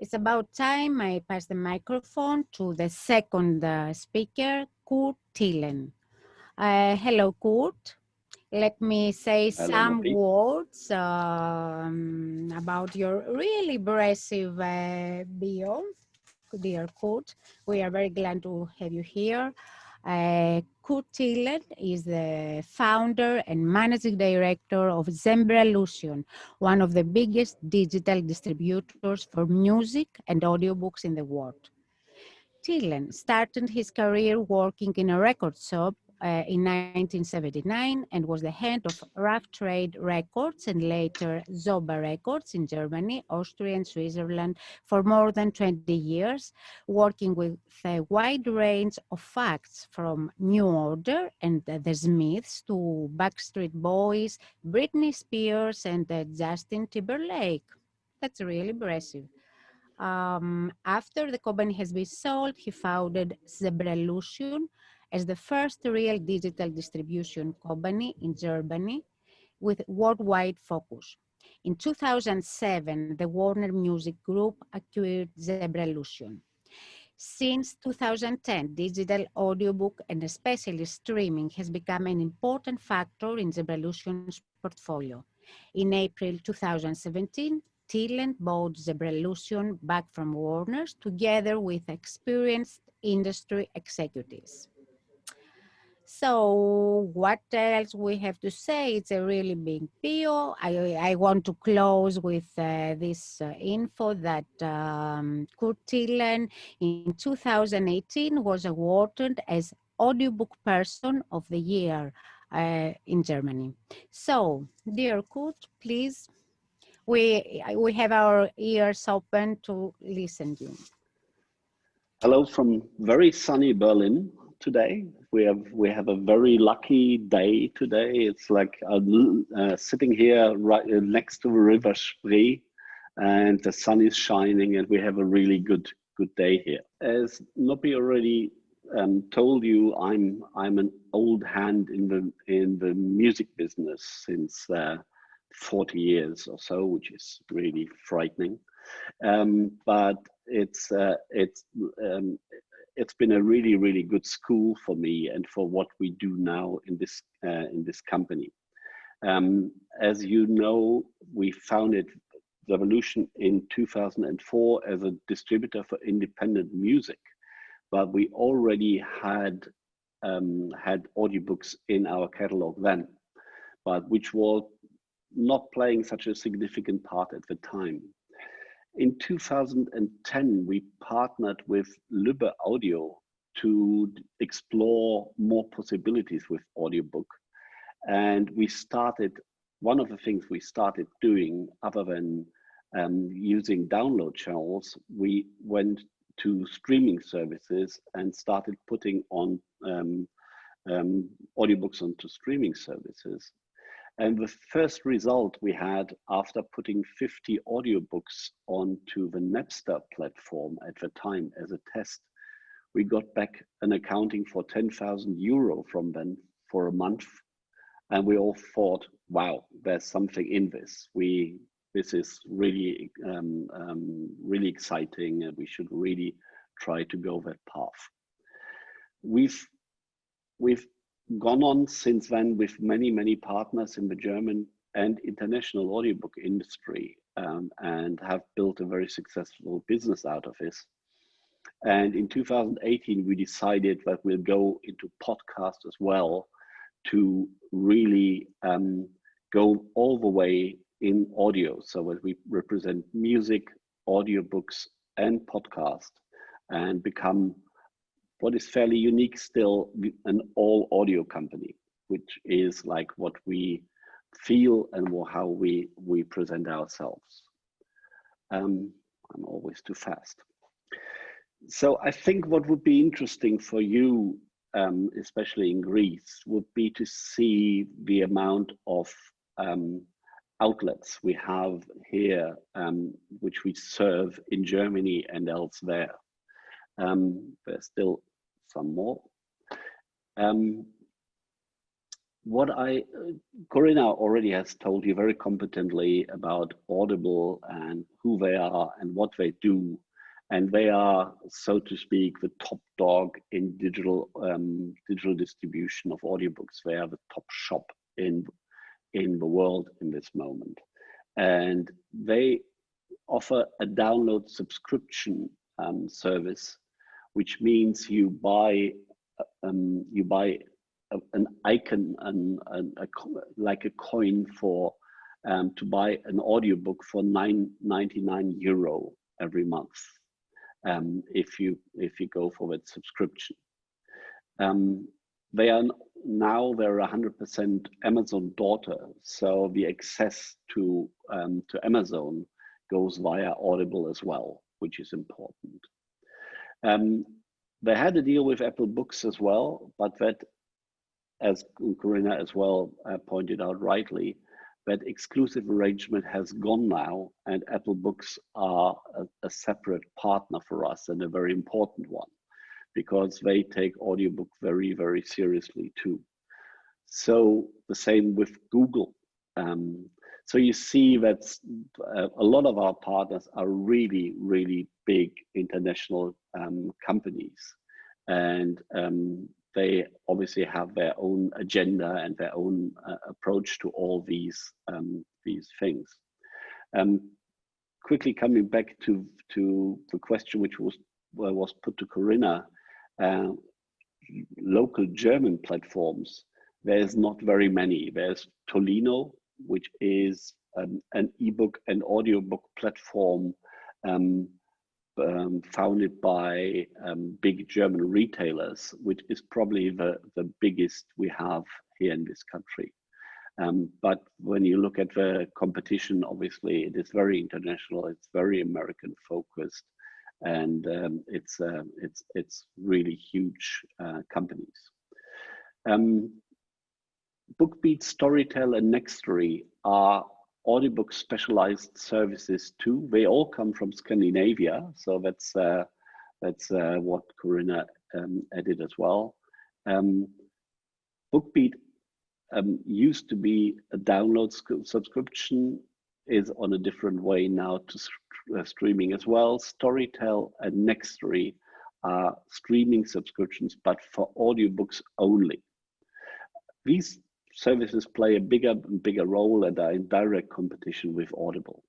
It's about time I pass the microphone to the second speaker, Kurt Thielen. Hello, Kurt. Let me say Hello, some Nopi. words about your really impressive bio, dear Kurt. We are very glad to have you here. Kurt Thielen is the founder and managing director of Zebralution, one of the biggest digital distributors for music and audiobooks in the world. Thielen started his career working in a record shop in 1979 and was the head of Rough Trade Records and later Zimber Records in Germany, Austria, and Switzerland for more than 20 years, working with a wide range of acts from New Order and the Smiths to Backstreet Boys, Britney Spears, and Justin Timberlake. That's really impressive. After the company has been sold, he founded Zebralution as the first real digital distribution company in Germany with worldwide focus. In 2007, the Warner Music Group acquired Zebralution. Since 2010, digital audiobook and especially streaming has become an important factor in Zebralution's portfolio. In April 2017, Thielen bought Zebralution back from Warner's together with experienced industry executives. So what else we have to say? It's a really big deal. I want to close with this info that Kurt Thielen in 2018 was awarded as Audiobook Person of the Year in Germany. So, dear Kurt, please, we have our ears open to listen to you. Hello from very sunny Berlin today. We have a very lucky day today. It's like sitting here right next to the River Spree, and the sun is shining, and we have a really good day here. As Nopi already told you, I'm an old hand in the music business since 40 years or so, which is really frightening. But it's been a really good school for me and for what we do now in this company. As you know, we founded Zebralution in 2004 as a distributor for independent music, but we already had audiobooks in our catalog then, but which was not playing such a significant part at the time. In 2010, we partnered with Lübbe Audio to explore more possibilities with audiobook. And one of the things we started doing, other than using download channels, we went to streaming services and started putting on audiobooks onto streaming services. And the first result we had after putting 50 audiobooks onto the Napster platform at the time as a test, we got back an accounting for 10,000 euro from them for a month. And we all thought, wow, there's something in this. This is really, really exciting, and we should really try to go that path. We've gone on since then with many partners in the German and international audiobook industry, and have built a very successful business out of this. And in 2018, we decided that we'll go into podcast as well to really go all the way in audio, so that we represent music, audiobooks, and podcast, and become what is fairly unique still, an all audio company, which is like what we feel and how we present ourselves. I'm always too fast. So I think what would be interesting for you, especially in Greece, would be to see the amount of outlets we have here, which we serve in Germany and elsewhere. There's still some more. Corinna already has told you very competently about Audible and who they are and what they do. And they are, so to speak, the top dog in digital distribution of audiobooks. They are the top shop in the world in this moment. And they offer a download subscription service, which means you buy an icon, like a coin for to buy an audiobook for €9.99 every month if you go for that subscription. They're 100% Amazon daughter, so the access to Amazon goes via Audible as well, which is important. They had a deal with Apple Books as well, but that, as Corinna as well pointed out rightly, that exclusive arrangement has gone now, and Apple Books are a separate partner for us, and a very important one, because they take audiobook very, very seriously too. So the same with Google. So you see that a lot of our partners are really, really big international companies, and they obviously have their own agenda and their own approach to all these things. Quickly coming back to the question which was put to Corinna, local German platforms, there's not very many. There's Tolino, which is an ebook and audiobook platform founded by big German retailers, which is probably the biggest we have here in this country. But when you look at the competition, obviously it is very international, it's very American focused, and it's really huge companies. BookBeat, Storytel, and Nextory are audiobook specialized services too. They all come from Scandinavia, so that's what Corinna added as well. BookBeat used to be a download subscription, is on a different way now to streaming as well. Storytel and Nextory are streaming subscriptions, but for audiobooks only. These services play a bigger and bigger role and are in direct competition with Audible.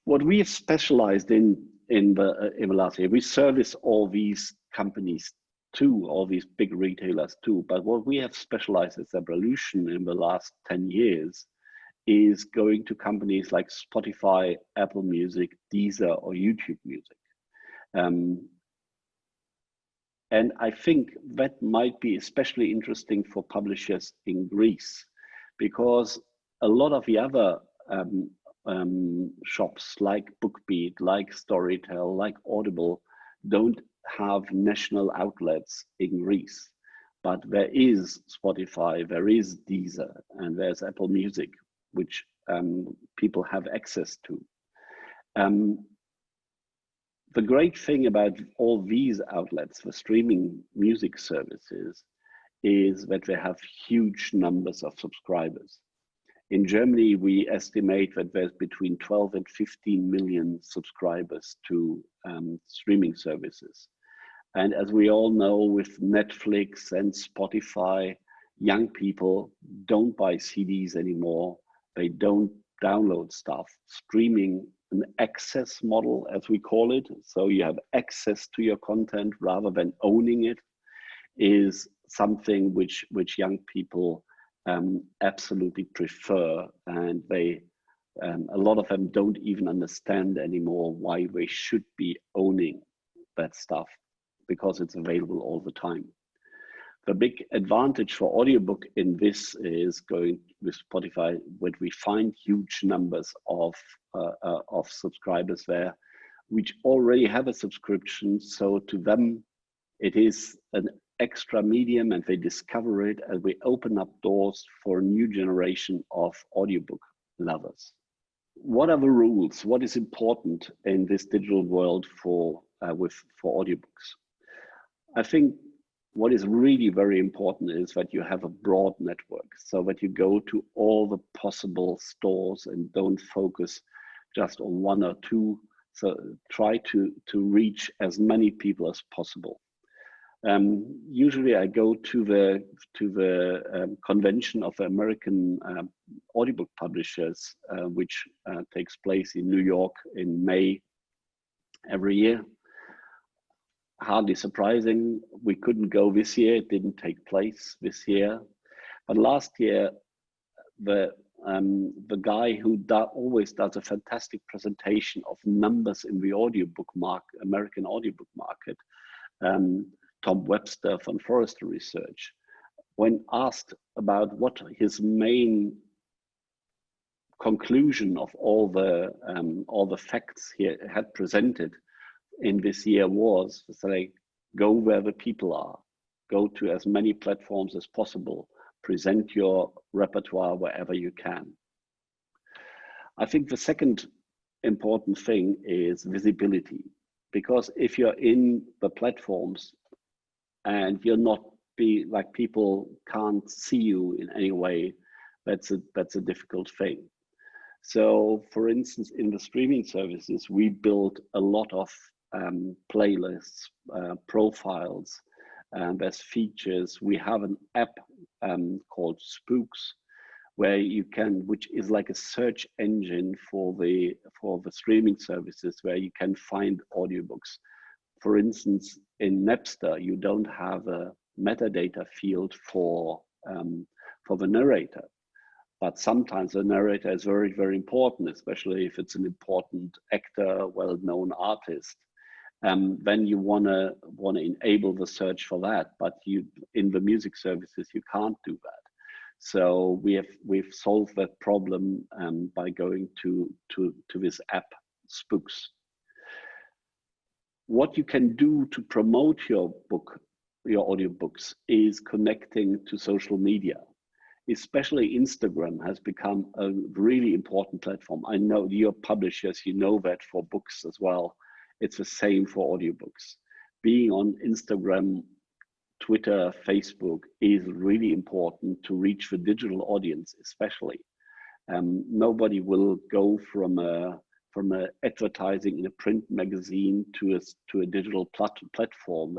What we have specialized in the last year, we service all these companies too, all these big retailers too, but what we have specialized as Zebralution in the last 10 years is going to companies like Spotify, Apple Music, Deezer, or YouTube Music. And I think that might be especially interesting for publishers in Greece, because a lot of the other shops like BookBeat, like Storytel, like Audible, don't have national outlets in Greece. But there is Spotify, there is Deezer, and there's Apple Music, which people have access to. The great thing about all these outlets for streaming music services is that they have huge numbers of subscribers. In Germany, we estimate that there's between 12 and 15 million subscribers to streaming services. And as we all know, with Netflix and Spotify, young people don't buy CDs anymore. They don't download stuff. Streaming, an access model, as we call it, so you have access to your content rather than owning it, is something which young people absolutely prefer, and they a lot of them don't even understand anymore why they should be owning that stuff, because it's available all the time. The big advantage for audiobook in this is going with Spotify, when we find huge numbers of subscribers there, which already have a subscription. So to them, it is an extra medium, and they discover it, and we open up doors for a new generation of audiobook lovers. What are the rules? What is important in this digital world for audiobooks? I think what is really very important is that you have a broad network, so that you go to all the possible stores and don't focus just on one or two. So try to reach as many people as possible. Usually I go to the convention of the American audiobook publishers, which takes place in New York in May every year. Hardly surprising, we couldn't go this year. It didn't take place this year. But last year, the guy who always does a fantastic presentation of numbers in the audiobook market, American audiobook market, Tom Webster from Forrester Research, when asked about what his main conclusion of all the facts he had presented in this year was, say, go where the people are, go to as many platforms as possible, present your repertoire wherever you can. I think the second important thing is visibility, because if you're in the platforms and you're not like people can't see you in any way, that's a difficult thing. So for instance, in the streaming services, we built a lot of playlists, profiles, there's features. We have an app called Spooks, where you can, which is like a search engine for the streaming services, where you can find audiobooks. For instance, in Napster, you don't have a metadata field for the narrator, but sometimes the narrator is very, very important, especially if it's an important actor, well-known artist. Then you wanna enable the search for that, but in the music services you can't do that. So we've solved that problem by going to this app, Spooks. What you can do to promote your audiobooks is connecting to social media. Especially Instagram has become a really important platform. I know your publishers, you know that for books as well. It's the same for audiobooks. Being on Instagram, Twitter, Facebook is really important to reach the digital audience, especially. Nobody will go from advertising in a print magazine to a digital platform.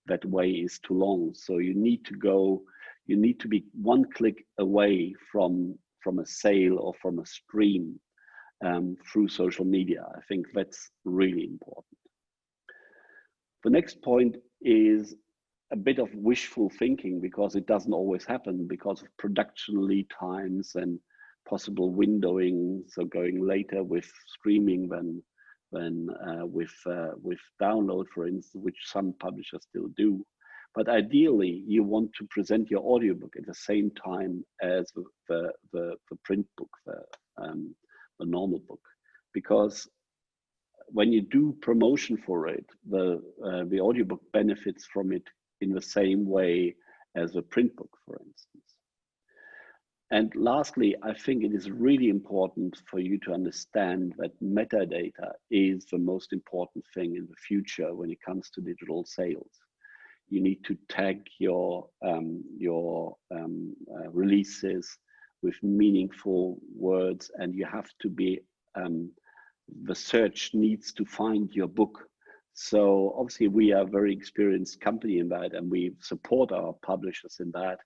That way is too long. So you need to be one click away from a sale or from a stream through social media. I think that's really important. The next point is a bit of wishful thinking, because it doesn't always happen because of production lead times and possible windowing, so going later with streaming than with download, for instance, which some publishers still do. But ideally, you want to present your audiobook at the same time as the print book, the normal book, because when you do promotion for it, the audiobook benefits from it in the same way as a print book, for instance. And lastly, I think it is really important for you to understand that metadata is the most important thing in the future when it comes to digital sales. You need to tag your releases with meaningful words, and you have to be, the search needs to find your book. So obviously we are a very experienced company in that, and we support our publishers in that,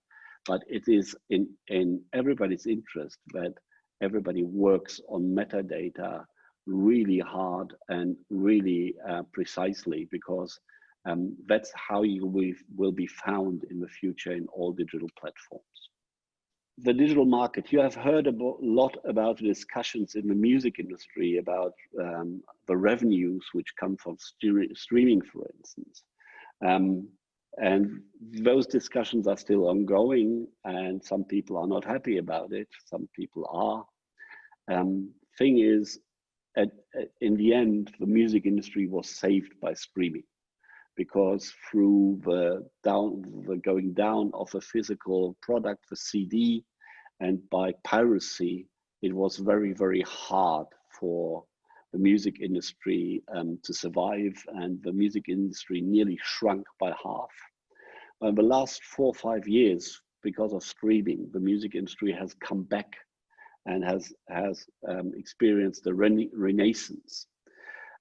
but it is in everybody's interest that everybody works on metadata really hard and really precisely, because that's how you will be found in the future in all digital platforms. The digital market, you have heard a lot about the discussions in the music industry about the revenues which come from streaming, for instance. And those discussions are still ongoing, and some people are not happy about it, some people are. Thing is, in the end, the music industry was saved by streaming, because through the going down of a physical product, the CD, and by piracy, it was very, very hard for the music industry to survive, and the music industry nearly shrunk by half. in the last 4 or 5 years, because of streaming, the music industry has come back and has experienced a renaissance.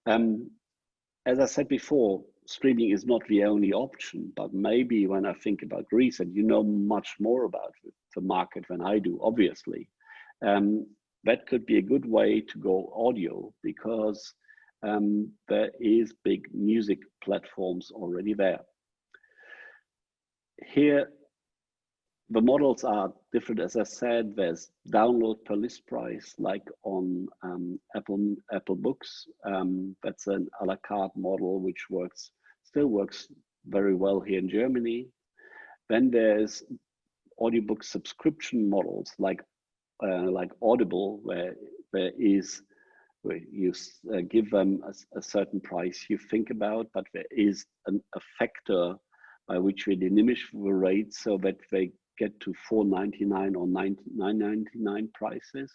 As I said before, streaming is not the only option, but maybe when I think about Greece, and you know much more about the market than I do, obviously, that could be a good way to go audio, because there is big music platforms already there. Here, the models are different. As I said, there's download per list price, like on Apple Books. That's an a la carte model, which still works very well here in Germany. Then there's audiobook subscription models, like Audible, where you give them a certain price you think about, but there is a factor by which we diminish the rate so that they get to $4.99 or $9.99 prices.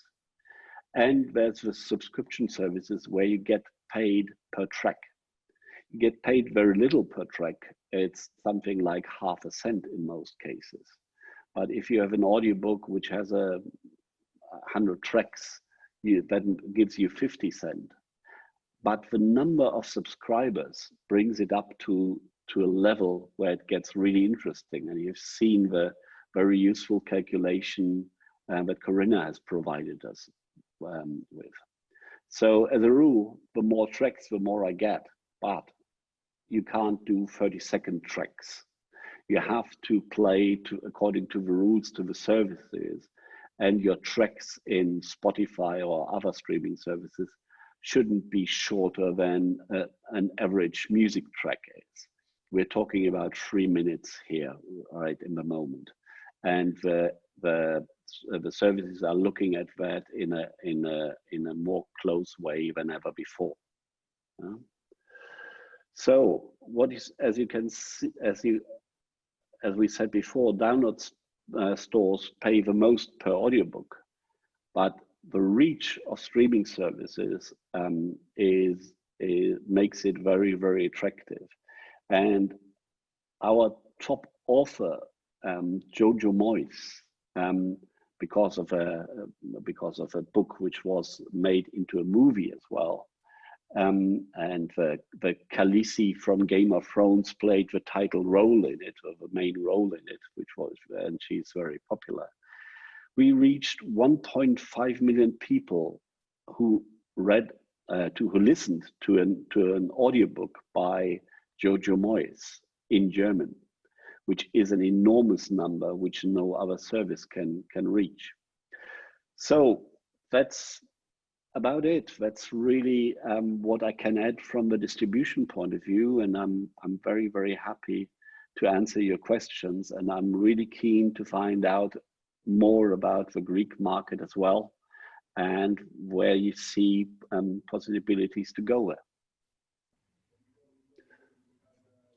And there's the subscription services where you get paid per track. You get paid very little per track. It's something like half a cent in most cases. But if you have an audiobook which has 100 tracks, that gives you 50 cents. But the number of subscribers brings it up to a level where it gets really interesting. And you've seen the very useful calculation that Corinna has provided us with. So as a rule, the more tracks, the more I get, but you can't do 30-second tracks. You have to play according to the rules to the services, and your tracks in Spotify or other streaming services shouldn't be shorter than an average music track is. We're talking about 3 minutes here, right, in the moment. And the services are looking at that in a more close way than ever before. So what is, as you can see, as we said before, download stores pay the most per audiobook, but the reach of streaming services makes it very, very attractive. And our top author, Jojo Moyes, because of a book which was made into a movie as well, and the Khaleesi from Game of Thrones played the title role in it, or the main role in it, and she's very popular. We reached 1.5 million people who listened to an audiobook by Jojo Moyes in German, which is an enormous number which no other service can reach. So that's about it. That's really what I can add from the distribution point of view, and I'm very, very happy to answer your questions, and I'm really keen to find out more about the Greek market as well, and where you see possibilities to go there.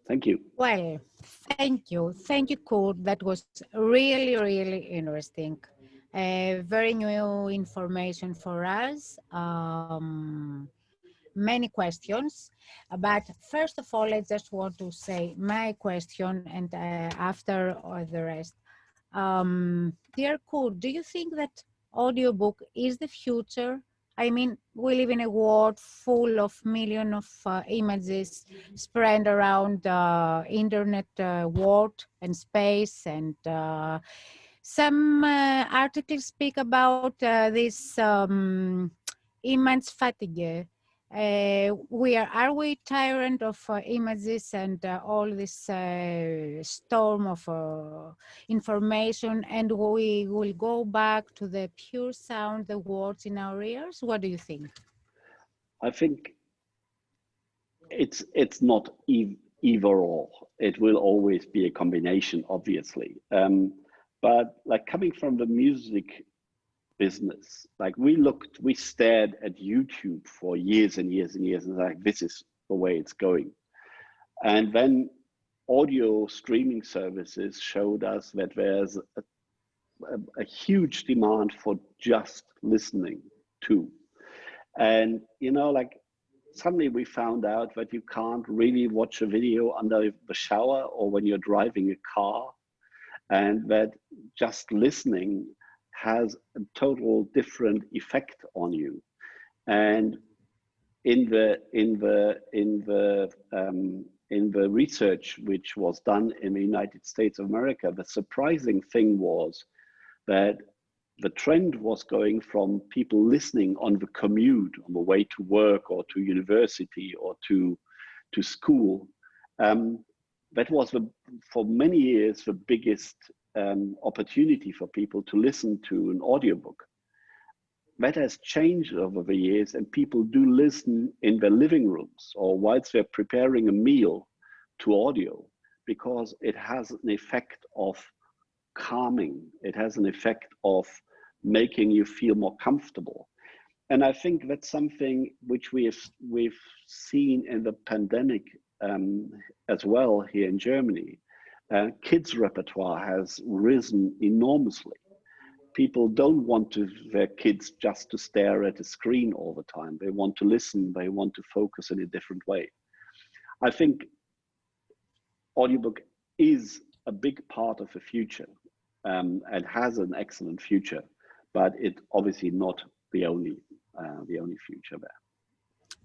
Thank you. Well, thank you, Kurt. That was really, really interesting. Very new information for us. Many questions, but first of all, I just want to say my question, and after the rest. Dear Kurt, do you think that audiobook is the future? I mean, we live in a world full of millions of images spread around the internet world and space, and some articles speak about this image fatigue. Are we tired of images and all this storm of information, and we will go back to the pure sound, the words in our ears? What do you think? I think it's not either or. It will always be a combination, obviously. But like coming from the music business, like we stared at YouTube for years and years and years, and like, this is the way it's going. And then audio streaming services showed us that there's a huge demand for just listening to. And, you know, like suddenly we found out that you can't really watch a video under the shower or when you're driving a car, and that just listening has a total different effect on you. And in the research which was done in the United States of America, the surprising thing was that the trend was going from people listening on the commute, on the way to work or to university or to school. That was, for many years, the biggest opportunity for people to listen to an audiobook. That has changed over the years, and people do listen in their living rooms or whilst they're preparing a meal to audio, because it has an effect of calming. It has an effect of making you feel more comfortable. And I think that's something which we've seen in the pandemic as well here in Germany. Kids' repertoire has risen enormously. People don't want their kids just to stare at a screen all the time. They want to listen, they want to focus in a different way. I think audiobook is a big part of the future and has an excellent future, but it's obviously not the only future there.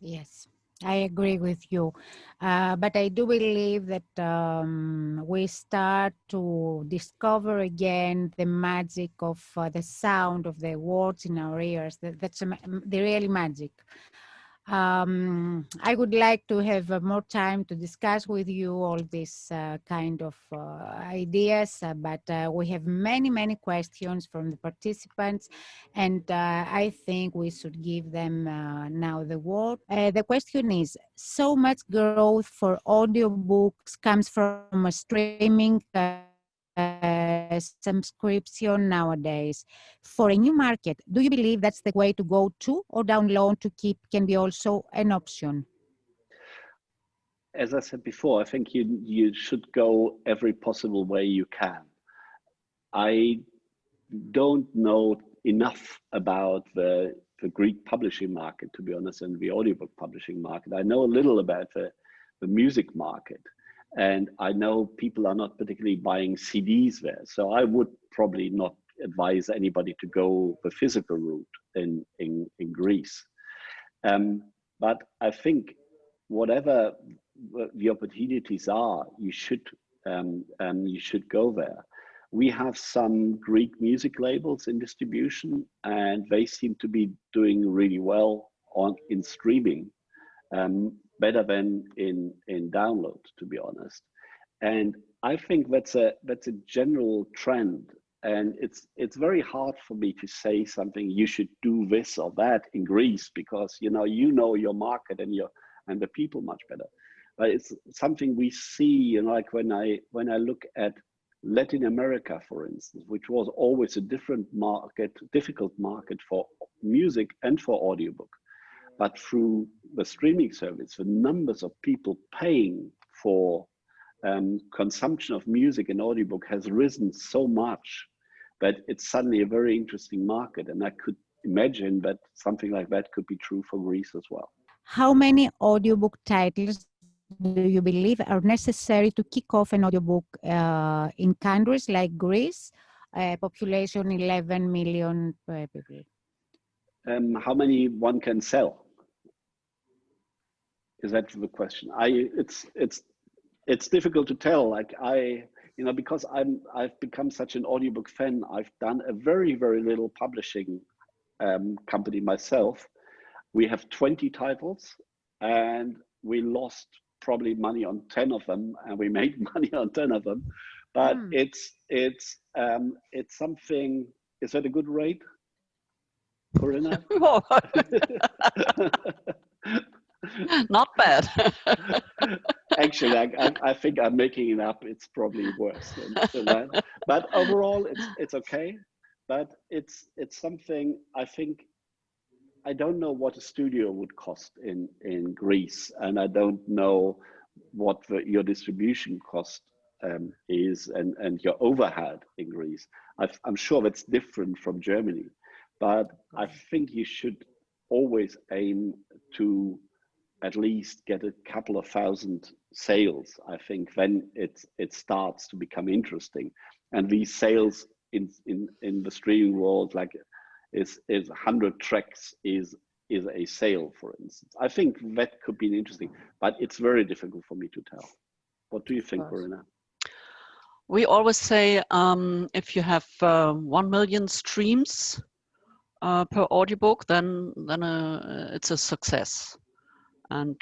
Yes, I agree with you. But I do believe that we start to discover again the magic of the sound of the words in our ears. That's the real magic. I would like to have more time to discuss with you all these kind of ideas, but we have many questions from the participants, and I think we should give them now the word. The question is, so much growth for audiobooks comes from a streaming subscription nowadays. For a new market, do you believe that's the way to go too, or download to keep can be also an option? As I said before, I think you should go every possible way you can. I don't know enough about the Greek publishing market, to be honest, and the audiobook publishing market. I know a little about the music market, and I know people are not particularly buying CDs there. So I would probably not advise anybody to go the physical route in Greece. But I think whatever the opportunities are, you should go there. We have some Greek music labels in distribution, and they seem to be doing really well in streaming, better than in download, to be honest. And I think that's a general trend. And it's very hard for me to say something, you should do this or that in Greece, because you know your market and the people much better. But it's something we see, like when I look at Latin America, for instance, which was always a difficult market for music and for audiobook. But through the streaming service, the numbers of people paying for consumption of music and audiobook has risen so much that it's suddenly a very interesting market. And I could imagine that something like that could be true for Greece as well. How many audiobook titles do you believe are necessary to kick off an audiobook in countries like Greece, population 11 million people? How many one can sell? Is that the question? It's difficult to tell. Because I've become such an audiobook fan. I've done a very little publishing company myself. We have 20 titles, and we lost probably money on 10 of them, and we made money on 10 of them. But it's something. Is that a good rate, Corinna? Not bad. Actually, I think I'm making it up. It's probably worse than that. But overall, it's okay. But it's something I think. I don't know what a studio would cost in Greece, and I don't know what your distribution cost is and your overhead in Greece. I'm sure that's different from Germany, but I think you should always aim to at least get a couple of thousand sales, I think, then it starts to become interesting. And these sales in the streaming world, like is 100 tracks is a sale, for instance. I think that could be interesting, but it's very difficult for me to tell. What do you think, Corinna? We always say if you have 1 million streams per audiobook, then it's a success. And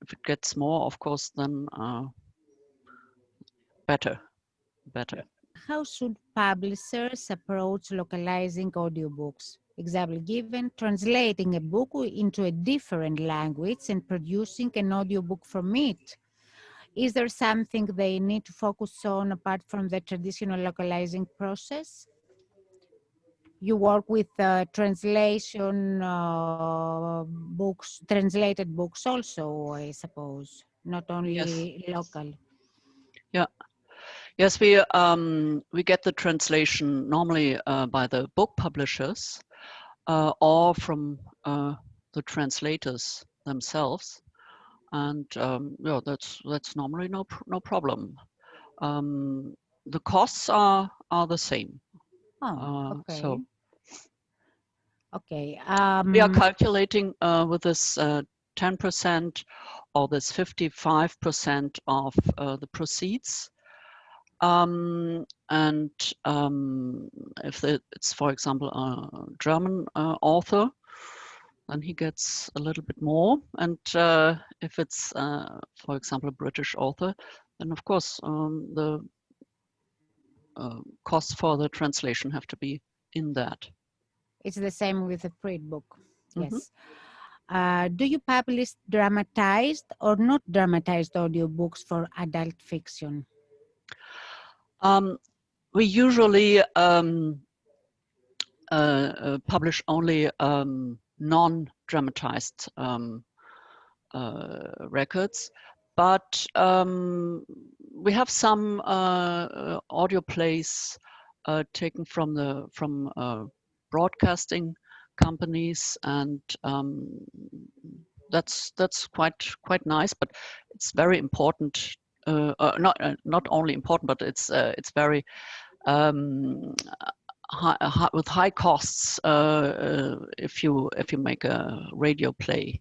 if it gets more, of course, then better. How should publishers approach localizing audiobooks? Example given, translating a book into a different language and producing an audiobook from it. Is there something they need to focus on apart from the traditional localizing process? You work with translation books, translated books also, I suppose, not only local. Yeah. Yes, we get the translation normally by the book publishers or from the translators themselves, and yeah, that's normally no problem. The costs are the same. Oh, okay. So okay. we are calculating with this 10% or this 55% of the proceeds. And if it's, for example, a German author, then he gets a little bit more. And if it's, for example, a British author, then of course the costs for the translation have to be in that. It's the same with the print book. Mm-hmm. Yes. Do you publish dramatized or not dramatized audiobooks for adult fiction? We usually publish only non-dramatized records, but we have some audio plays taken from broadcasting companies, and that's quite nice. But it's very important. Not only important, but it's very with high costs if you make a radio play.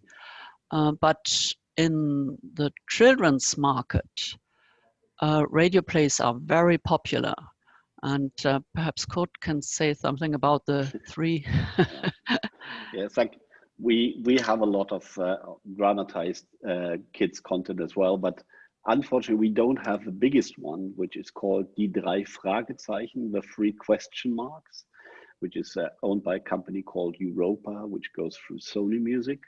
But in the children's market, radio plays are very popular. And perhaps Kurt can say something about the three. Yeah, it's like we have a lot of dramatized kids content as well, but unfortunately we don't have the biggest one, which is called Die drei Fragezeichen, the 3 question marks, which is owned by a company called Europa, which goes through Sony Music.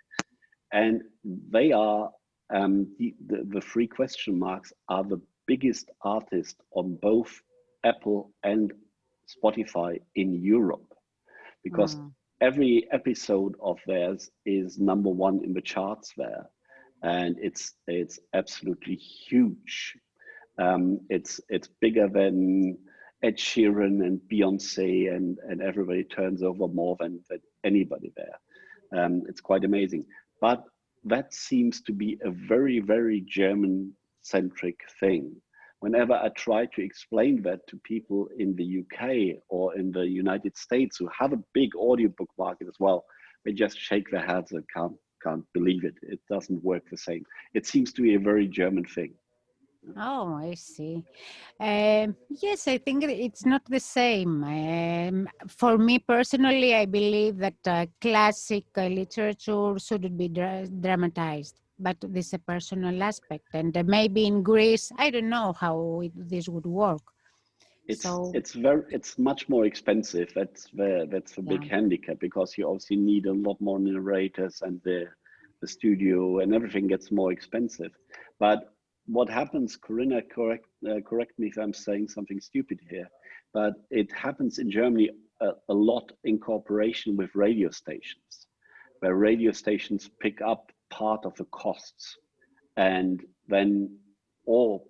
And they are, the 3 question marks are the biggest artist on both Apple and Spotify in Europe, because every episode of theirs is #1 in the charts there, and it's absolutely huge. It's bigger than Ed Sheeran and Beyonce, and everybody turns over more than anybody there. It's quite amazing, but that seems to be a very, very German-centric thing. Whenever I try to explain that to people in the UK or in the United States who have a big audiobook market as well, they just shake their heads and can't believe it. It doesn't work the same. It seems to be a very German thing. Oh, I see. Yes, I think it's not the same. For me personally, I believe that classic literature shouldn't be dramatized, but this is a personal aspect. And maybe in Greece, I don't know how this would work. It's much more expensive. That's the big handicap, because you obviously need a lot more narrators, and the studio and everything gets more expensive. But what happens, Corinna, correct me if I'm saying something stupid here, but it happens in Germany a lot in cooperation with radio stations, where radio stations pick up part of the costs, and then all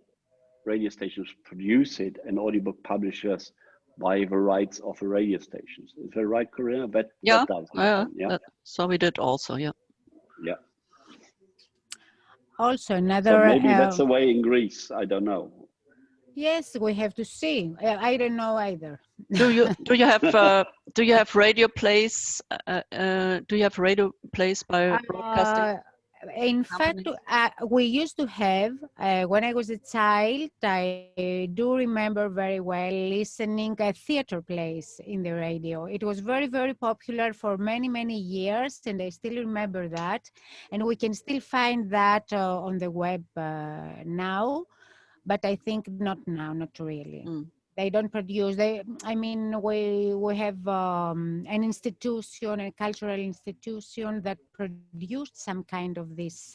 radio stations produce it, and audiobook publishers buy the rights of the radio stations. Is that right, Corinna? That does happen, yeah. So we did also, yeah. Yeah. Also So another, maybe that's the way in Greece. I don't know. yes, we have to see. I don't know either. Do you have radio plays? Do you have radio plays by broadcasting In fact, companies? we used to have, when I was a child, I do remember very well listening theater plays in the radio. It was very, very popular for many, many years, and I still remember that. And we can still find that on the web now, but I think not now, not really. Mm. They don't produce. I mean, we have an institution, a cultural institution that produced some kind of these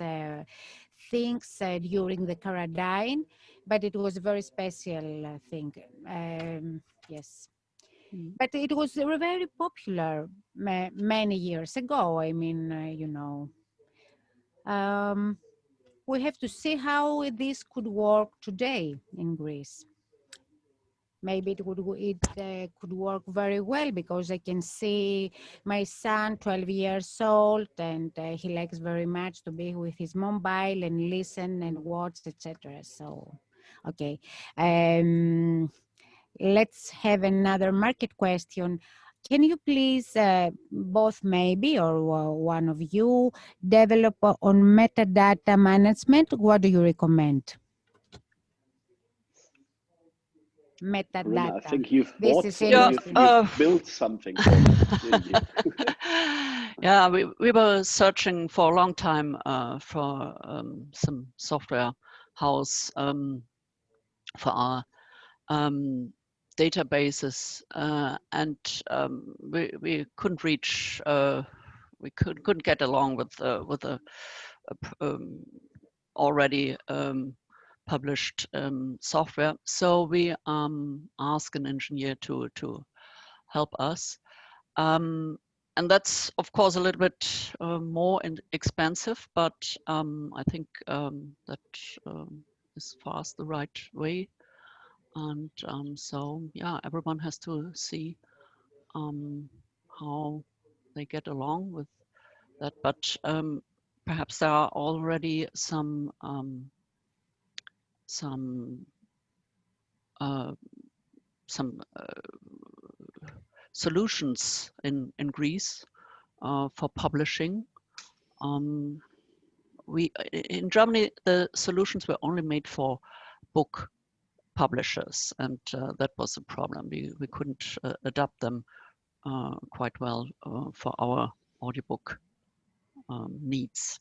things during the Caradine, but it was a very special thing. Yes. Mm. But it was very popular many years ago. I mean, you know, we have to see how this could work today in Greece. Maybe it could work very well, because I can see my son, 12 years old, and he likes very much to be with his mobile and listen and watch, etc. So, okay. Let's have another market question. Can you please, both maybe, or one of you, develop on metadata management? What do you recommend? Corinna, I Metadata. think you've This bought, is you've interesting. built something from it, didn't you? Yeah, we were searching for a long time for some software house for our databases, and we couldn't reach. We couldn't get along with a already published software. So we asked an engineer to help us. And that's, of course, a little bit more expensive, but I think that is for us the right way. And so, yeah, everyone has to see how they get along with that. But perhaps there are already some solutions in Greece for publishing. In Germany, the solutions were only made for book publishers, and that was a problem. We couldn't adapt them quite well for our audiobook needs.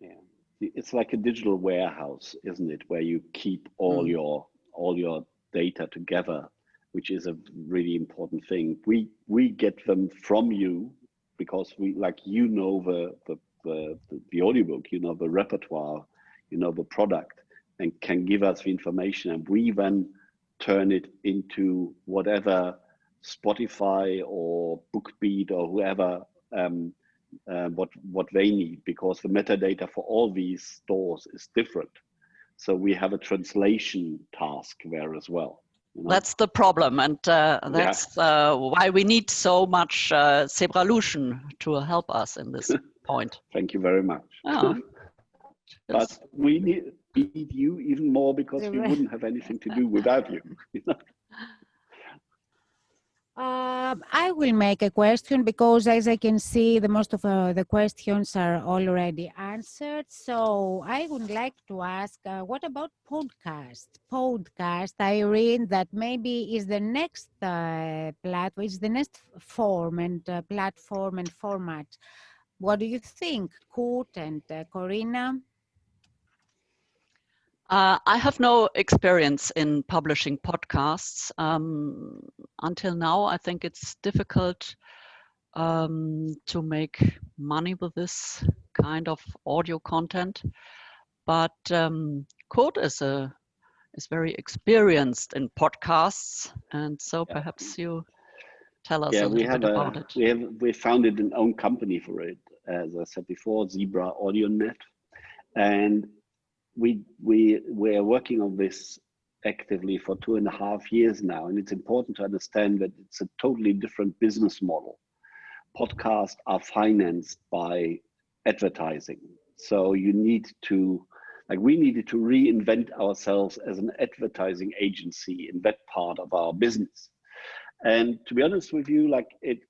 Yeah, it's like a digital warehouse, isn't it, where you keep all your data together, which is a really important thing. We get them from you because we, like, you know, the audiobook, you know, the repertoire, you know, the product, and can give us the information, and we then turn it into whatever Spotify or BookBeat or whoever what they need, because the metadata for all these stores is different. So we have a translation task there as well. You know? That's the problem, and that's why we need so much Zebralution to help us in this point. Thank you very much. Oh, but we need you even more, because we wouldn't have anything to do without you. You know? I will make a question, because as I can see, the most of the questions are already answered. So I would like to ask, what about podcast? Podcast, I read that maybe is the next platform, is the next form and platform and format. What do you think, Kurt and Corinna? I have no experience in publishing podcasts. Until now, I think it's difficult to make money with this kind of audio content. But Kurt is very experienced in podcasts, and so perhaps you tell us a little bit about it. We founded an own company for it, as I said before, Zebralution, and we're working on this actively for 2.5 years now, and it's important to understand that it's a totally different business model. Podcasts are financed by advertising, so you need to Like we needed to reinvent ourselves as an advertising agency in that part of our business. And to be honest with you, like it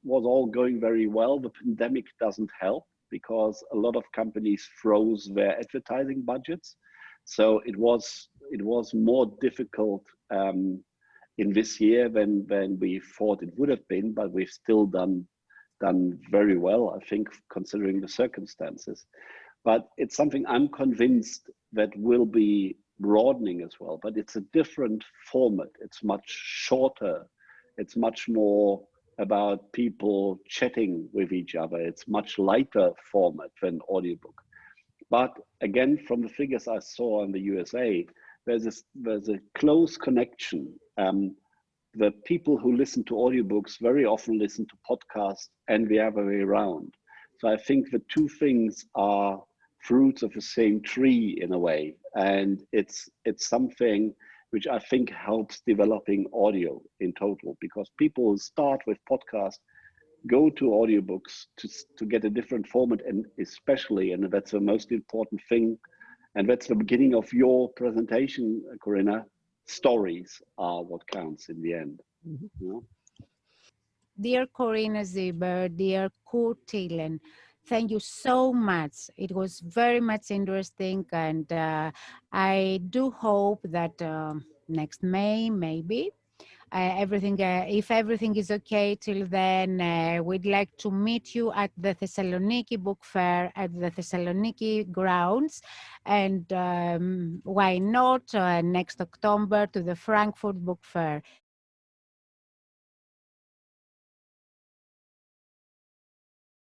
was all going very well. The pandemic doesn't help because a lot of companies froze their advertising budgets. So it was more difficult in this year than we thought it would have been, but we've still done very well, I think, considering the circumstances. But it's something I'm convinced that will be broadening as well. But it's a different format. It's much shorter. It's much more about people chatting with each other. It's much lighter format than audiobook. But again, from the figures I saw in the USA, there's a close connection. The people who listen to audiobooks very often listen to podcasts and the other way around. So I think the two things are fruits of the same tree in a way. And it's something which I think helps developing audio in total, because people start with podcasts, go to audiobooks to get a different format, and especially, and that's the most important thing, and that's the beginning of your presentation, Corinna, stories are what counts in the end. Mm-hmm. You know? Dear Corinna Zimber, dear Kurt Thielen, thank you so much. It was very much interesting, and I do hope that next May, maybe, if everything is okay till then, we'd like to meet you at the Thessaloniki Book Fair at the Thessaloniki grounds, and why not next October to the Frankfurt Book Fair.